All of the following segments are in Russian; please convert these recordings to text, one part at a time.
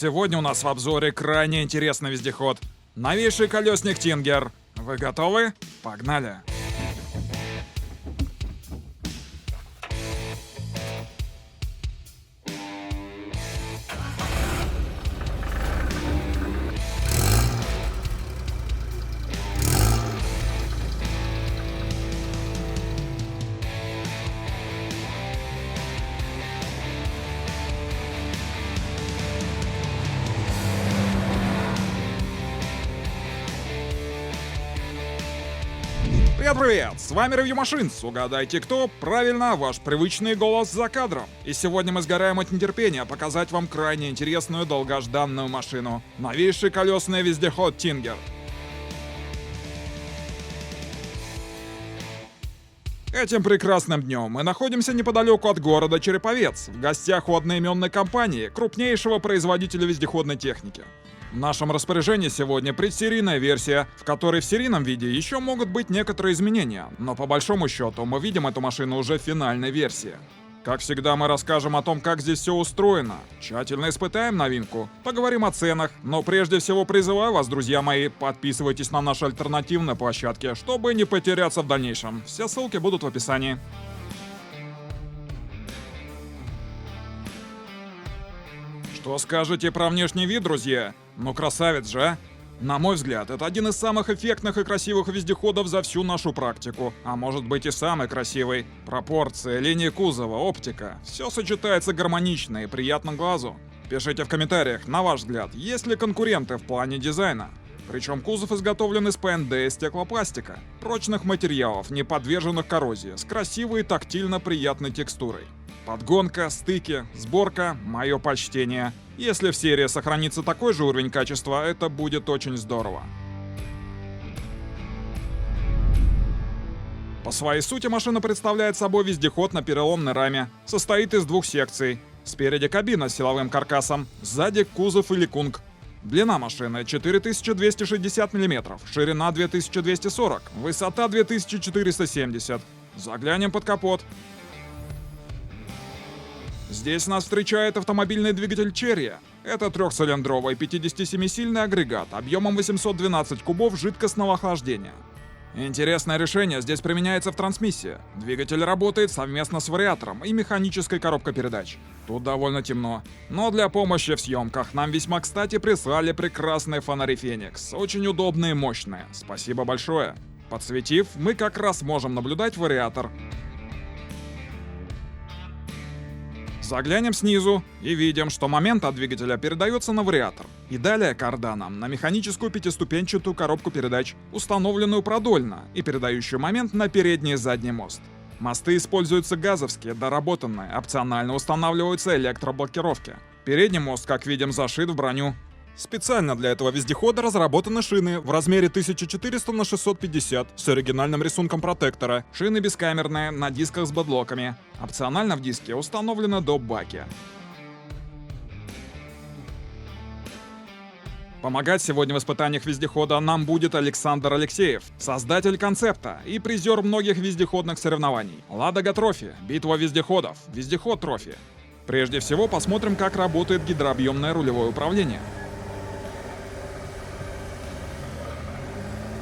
Сегодня у нас в обзоре крайне интересный вездеход. Новейший колесник Тингер. Вы готовы? Погнали! Привет-привет! С вами Review Machines. Угадайте кто? Правильно, ваш привычный голос за кадром. И сегодня мы сгораем от нетерпения показать вам крайне интересную долгожданную машину. Новейший колесный вездеход Тингер. Этим прекрасным днем мы находимся неподалеку от города Череповец, в гостях у одноименной компании, крупнейшего производителя вездеходной техники. В нашем распоряжении сегодня предсерийная версия, в которой в серийном виде еще могут быть некоторые изменения, но по большому счету мы видим эту машину уже в финальной версии. Как всегда, мы расскажем о том, как здесь все устроено, тщательно испытаем новинку, поговорим о ценах, но прежде всего призываю вас, друзья мои, подписывайтесь на наши альтернативные площадки, чтобы не потеряться в дальнейшем. Все ссылки будут в описании. Что скажете про внешний вид, друзья? Ну красавец же, а? На мой взгляд, это один из самых эффектных и красивых вездеходов за всю нашу практику. А может быть и самый красивый. Пропорции, линии кузова, оптика. Все сочетается гармонично и приятно глазу. Пишите в комментариях, на ваш взгляд, есть ли конкуренты в плане дизайна. Причем кузов изготовлен из ПНД и стеклопластика. Прочных материалов, не подверженных коррозии, с красивой и тактильно приятной текстурой. Подгонка, стыки, сборка – мое почтение. Если в серии сохранится такой же уровень качества, это будет очень здорово. По своей сути машина представляет собой вездеход на переломной раме. Состоит из двух секций. Спереди кабина с силовым каркасом, сзади кузов или кунг. Длина машины 4260 мм, ширина 2240, высота 2470. Заглянем под капот. Здесь нас встречает автомобильный двигатель Chery. Это трехцилиндровый 57-сильный агрегат объемом 812 кубов жидкостного охлаждения. Интересное решение здесь применяется в трансмиссии. Двигатель работает совместно с вариатором и механической коробкой передач. Тут довольно темно, но для помощи в съемках нам весьма кстати прислали прекрасные фонари Феникс. Очень удобные и мощные. Спасибо большое. Подсветив, мы как раз можем наблюдать вариатор. Заглянем снизу и видим, что момент от двигателя передается на вариатор. И далее карданом на механическую пятиступенчатую коробку передач, установленную продольно и передающую момент на передний и задний мост. Мосты используются газовские, доработанные, опционально устанавливаются электроблокировки. Передний мост, как видим, зашит в броню. Специально для этого вездехода разработаны шины в размере 1400 на 650 с оригинальным рисунком протектора. Шины бескамерные, на дисках с бэдлоками. Опционально в диске установлено доп-баки. Помогать сегодня в испытаниях вездехода нам будет Александр Алексеев, создатель концепта и призер многих вездеходных соревнований. Ладога Трофи, битва вездеходов, вездеход Трофи. Прежде всего посмотрим, как работает гидрообъемное рулевое управление.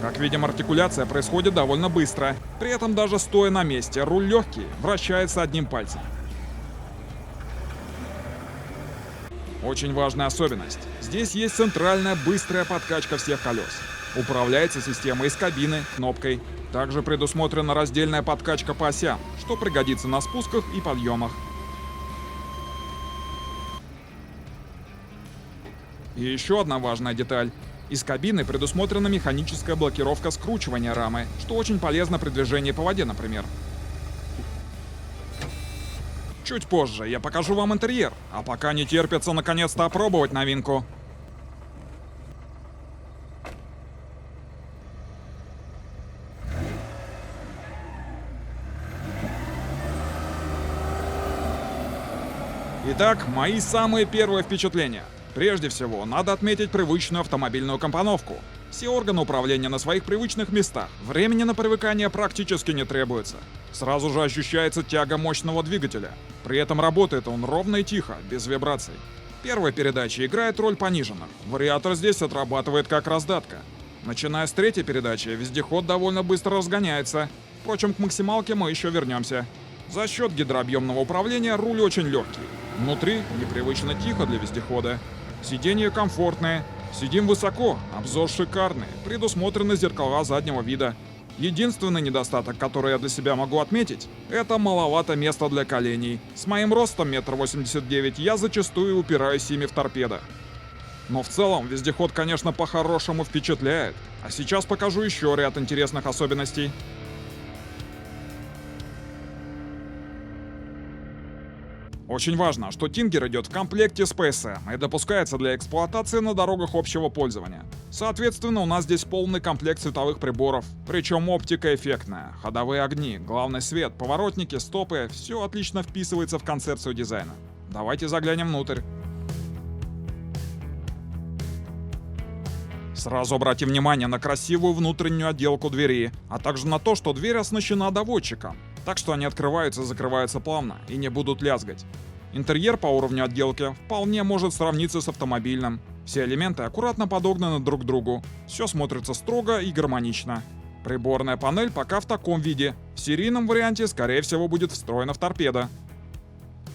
Как видим, артикуляция происходит довольно быстро. При этом даже стоя на месте, руль легкий, вращается одним пальцем. Очень важная особенность. Здесь есть центральная быстрая подкачка всех колес. Управляется система из кабины, кнопкой. Также предусмотрена раздельная подкачка по осям, что пригодится на спусках и подъемах. И еще одна важная деталь. Из кабины предусмотрена механическая блокировка скручивания рамы, что очень полезно при движении по воде, например. Чуть позже я покажу вам интерьер, а пока не терпится наконец-то опробовать новинку. Итак, мои самые первые впечатления. Прежде всего, надо отметить привычную автомобильную компоновку. Все органы управления на своих привычных местах. Времени на привыкание практически не требуется. Сразу же ощущается тяга мощного двигателя. При этом работает он ровно и тихо, без вибраций. Первая передача играет роль пониженных. Вариатор здесь отрабатывает как раздатка. Начиная с третьей передачи, вездеход довольно быстро разгоняется. Впрочем, к максималке мы еще вернемся. За счет гидрообъемного управления руль очень легкий. Внутри непривычно тихо для вездехода. Сиденья комфортные. Сидим высоко, обзор шикарный, предусмотрены зеркала заднего вида. Единственный недостаток, который я для себя могу отметить, это маловато места для коленей. С моим ростом 1,89 м я зачастую упираюсь ими в торпедо. Но в целом вездеход, конечно, по-хорошему впечатляет. А сейчас покажу еще ряд интересных особенностей. Очень важно, что Тингер идет в комплекте с PSM и допускается для эксплуатации на дорогах общего пользования. Соответственно, у нас здесь полный комплект световых приборов, причем оптика эффектная, ходовые огни, главный свет, поворотники, стопы — все отлично вписывается в концепцию дизайна. Давайте заглянем внутрь. Сразу обратим внимание на красивую внутреннюю отделку двери, а также на то, что дверь оснащена доводчиком, так что они открываются и закрываются плавно и не будут лязгать. Интерьер по уровню отделки вполне может сравниться с автомобильным. Все элементы аккуратно подогнаны друг к другу, все смотрится строго и гармонично. Приборная панель пока в таком виде, в серийном варианте скорее всего будет встроена в торпедо.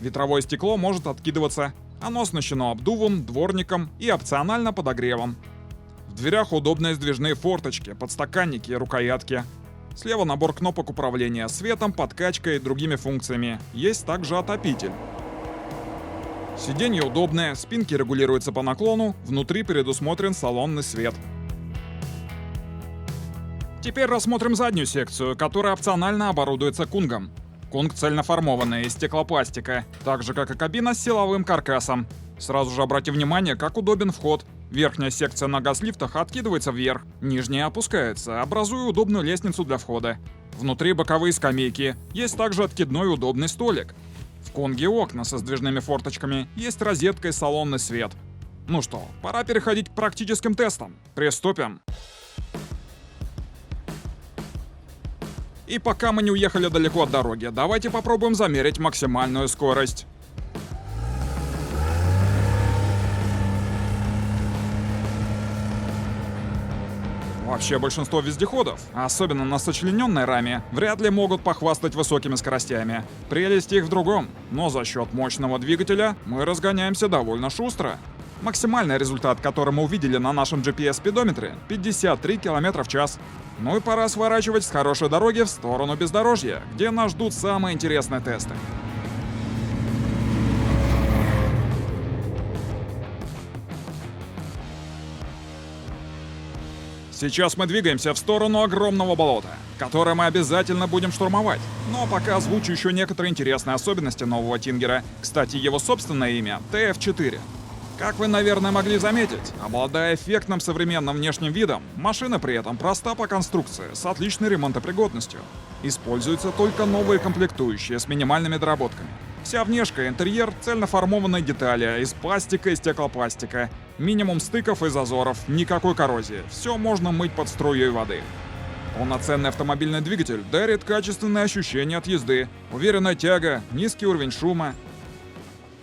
Ветровое стекло может откидываться, оно оснащено обдувом, дворником и опционально подогревом. В дверях удобные сдвижные форточки, подстаканники и рукоятки. Слева набор кнопок управления светом, подкачкой и другими функциями. Есть также отопитель. Сиденья удобные, спинки регулируются по наклону, внутри предусмотрен салонный свет. Теперь рассмотрим заднюю секцию, которая опционально оборудуется кунгом. Кунг цельноформованный из стеклопластика, так же как и кабина с силовым каркасом. Сразу же обратите внимание, как удобен вход. Верхняя секция на газ-лифтах откидывается вверх, нижняя опускается, образуя удобную лестницу для входа. Внутри боковые скамейки, есть также откидной удобный столик. В Кунге окна со сдвижными форточками, есть розетка и салонный свет. Ну что, пора переходить к практическим тестам. Приступим. И пока мы не уехали далеко от дороги, давайте попробуем замерить максимальную скорость. Вообще большинство вездеходов, особенно на сочлененной раме, вряд ли могут похвастать высокими скоростями. Прелесть их в другом, но за счет мощного двигателя мы разгоняемся довольно шустро. Максимальный результат, который мы увидели на нашем GPS-спидометре — 53 км в час. Ну и пора сворачивать с хорошей дороги в сторону бездорожья, где нас ждут самые интересные тесты. Сейчас мы двигаемся в сторону огромного болота, которое мы обязательно будем штурмовать. Но пока озвучу еще некоторые интересные особенности нового Тингера. Кстати, его собственное имя — TF4. Как вы, наверное, могли заметить, обладая эффектным современным внешним видом, машина при этом проста по конструкции, с отличной ремонтопригодностью. Используются только новые комплектующие с минимальными доработками. Вся внешка и интерьер — цельноформованные детали из пластика и стеклопластика. Минимум стыков и зазоров, никакой коррозии. Все можно мыть под струей воды. Полноценный автомобильный двигатель дарит качественные ощущения от езды. Уверенная тяга, низкий уровень шума.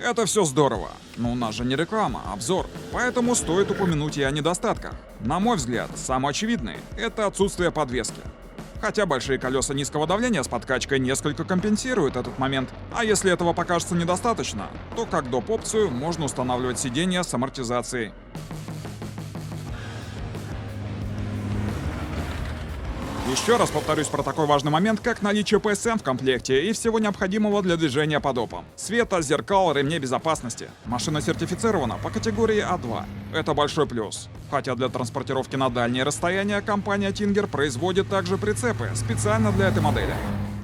Это все здорово, но у нас же не реклама, а обзор. Поэтому стоит упомянуть и о недостатках. На мой взгляд, самый очевидный — это отсутствие подвески. Хотя большие колеса низкого давления с подкачкой несколько компенсируют этот момент. А если этого покажется недостаточно, то как доп. Опцию можно устанавливать сиденья с амортизацией. Еще раз повторюсь про такой важный момент, как наличие PSM в комплекте и всего необходимого для движения под опом. Света, зеркал, ремней безопасности. Машина сертифицирована по категории А2. Это большой плюс. Хотя для транспортировки на дальние расстояния компания Тингер производит также прицепы специально для этой модели.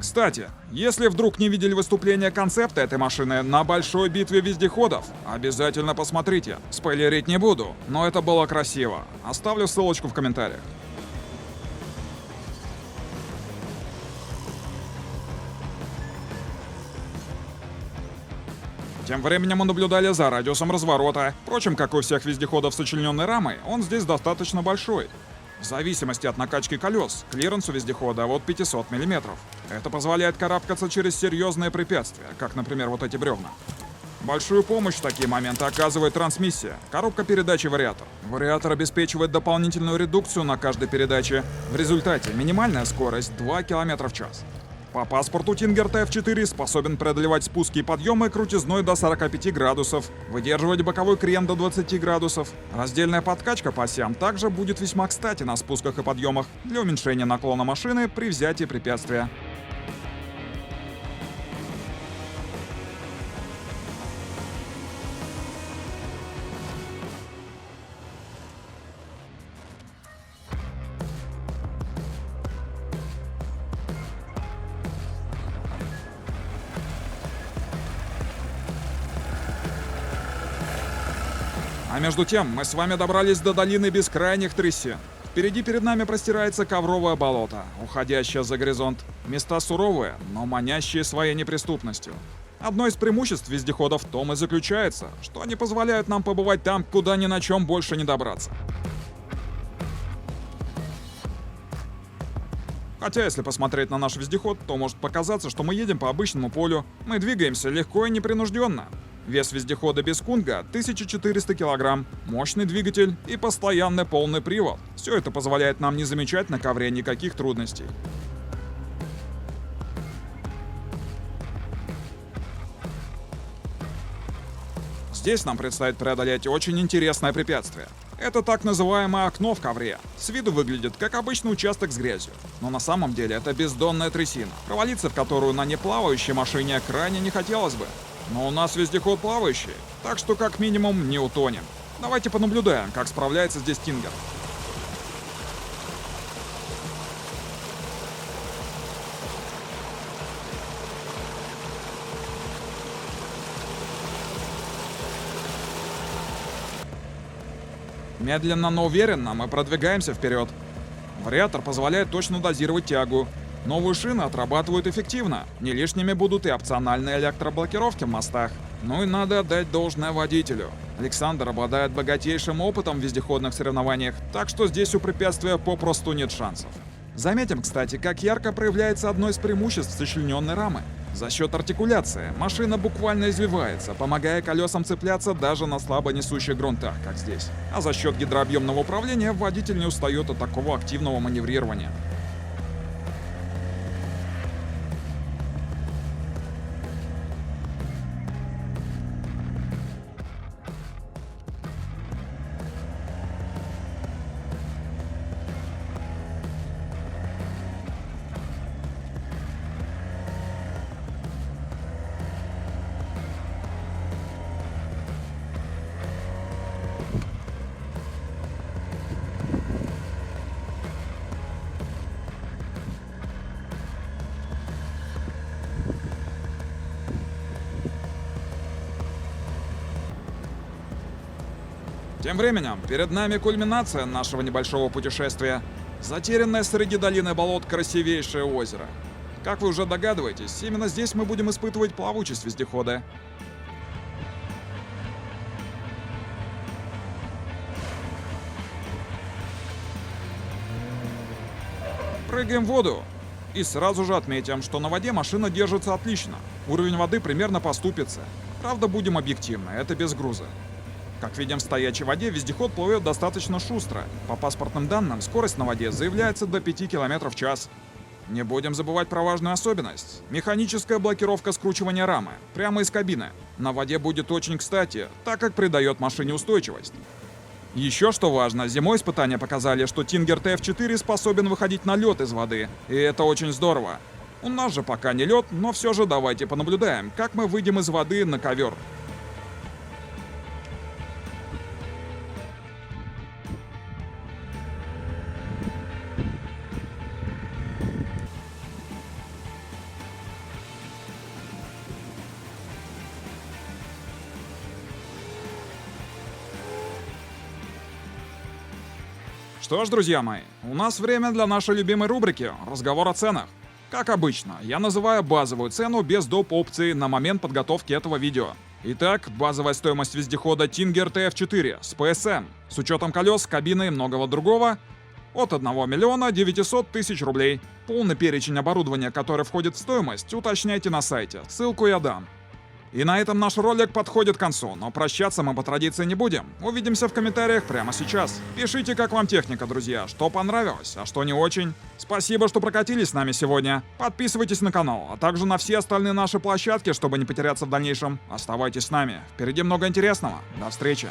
Кстати, если вдруг не видели выступления концепта этой машины на большой битве вездеходов, обязательно посмотрите. Спойлерить не буду, но это было красиво. Оставлю ссылочку в комментариях. Тем временем мы наблюдали за радиусом разворота. Впрочем, как у всех вездеходов с сочлененной рамой, он здесь достаточно большой. В зависимости от накачки колес, клиренс у вездехода от 500 мм. Это позволяет карабкаться через серьезные препятствия, как, например, вот эти бревна. Большую помощь в такие моменты оказывает трансмиссия, коробка передач и вариатор. Вариатор обеспечивает дополнительную редукцию на каждой передаче. В результате минимальная скорость 2 км в час. По паспорту Tinger TF4 способен преодолевать спуски и подъемы крутизной до 45 градусов, выдерживать боковой крен до 20 градусов. Раздельная подкачка по осям также будет весьма кстати на спусках и подъемах для уменьшения наклона машины при взятии препятствия. А между тем, мы с вами добрались до долины бескрайних трясин. Впереди перед нами простирается ковровое болото, уходящее за горизонт. Места суровые, но манящие своей неприступностью. Одно из преимуществ вездеходов в том и заключается, что они позволяют нам побывать там, куда ни на чем больше не добраться. Хотя, если посмотреть на наш вездеход, то может показаться, что мы едем по обычному полю. Мы двигаемся легко и непринужденно. Вес вездехода без кунга 1400 кг, мощный двигатель и постоянный полный привод. Все это позволяет нам не замечать на ковре никаких трудностей. Здесь нам предстоит преодолеть очень интересное препятствие. Это так называемое окно в ковре. С виду выглядит как обычный участок с грязью. Но на самом деле это бездонная трясина, провалиться в которую на неплавающей машине крайне не хотелось бы. Но у нас вездеход плавающий, так что как минимум не утонем. Давайте понаблюдаем, как справляется здесь Tinger. Медленно, но уверенно мы продвигаемся вперед. Вариатор позволяет точно дозировать тягу. Новые шины отрабатывают эффективно. Не лишними будут и опциональные электроблокировки в мостах. Ну и надо отдать должное водителю. Александр обладает богатейшим опытом в вездеходных соревнованиях, так что здесь у препятствия попросту нет шансов. Заметим, кстати, как ярко проявляется одно из преимуществ сочлененной рамы. За счет артикуляции машина буквально извивается, помогая колесам цепляться даже на слабо несущих грунтах, как здесь. А за счет гидрообъемного управления водитель не устает от такого активного маневрирования. Тем временем, перед нами кульминация нашего небольшого путешествия. Затерянное среди долины болот красивейшее озеро. Как вы уже догадываетесь, именно здесь мы будем испытывать плавучесть вездехода. Прыгаем в воду. И сразу же отметим, что на воде машина держится отлично. Уровень воды примерно по ступице. Правда, будем объективны, это без груза. Как видим, в стоячей воде вездеход плывет достаточно шустро. По паспортным данным, скорость на воде заявляется до 5 км в час. Не будем забывать про важную особенность. Механическая блокировка скручивания рамы. Прямо из кабины. На воде будет очень кстати, так как придает машине устойчивость. Еще что важно, зимой испытания показали, что Tinger TF4 способен выходить на лед из воды. И это очень здорово. У нас же пока не лед, но все же давайте понаблюдаем, как мы выйдем из воды на ковер. Что ж, друзья мои, у нас время для нашей любимой рубрики «Разговор о ценах». Как обычно, я называю базовую цену без доп. Опций на момент подготовки этого видео. Итак, базовая стоимость вездехода Tinger TF4 с PSM, с учетом колес, кабины и многого другого, от 1 миллиона 900 тысяч рублей. Полный перечень оборудования, которое входит в стоимость, уточняйте на сайте, ссылку я дам. И на этом наш ролик подходит к концу, но прощаться мы по традиции не будем. Увидимся в комментариях прямо сейчас. Пишите, как вам техника, друзья, что понравилось, а что не очень. Спасибо, что прокатились с нами сегодня. Подписывайтесь на канал, а также на все остальные наши площадки, чтобы не потеряться в дальнейшем. Оставайтесь с нами, впереди много интересного. До встречи.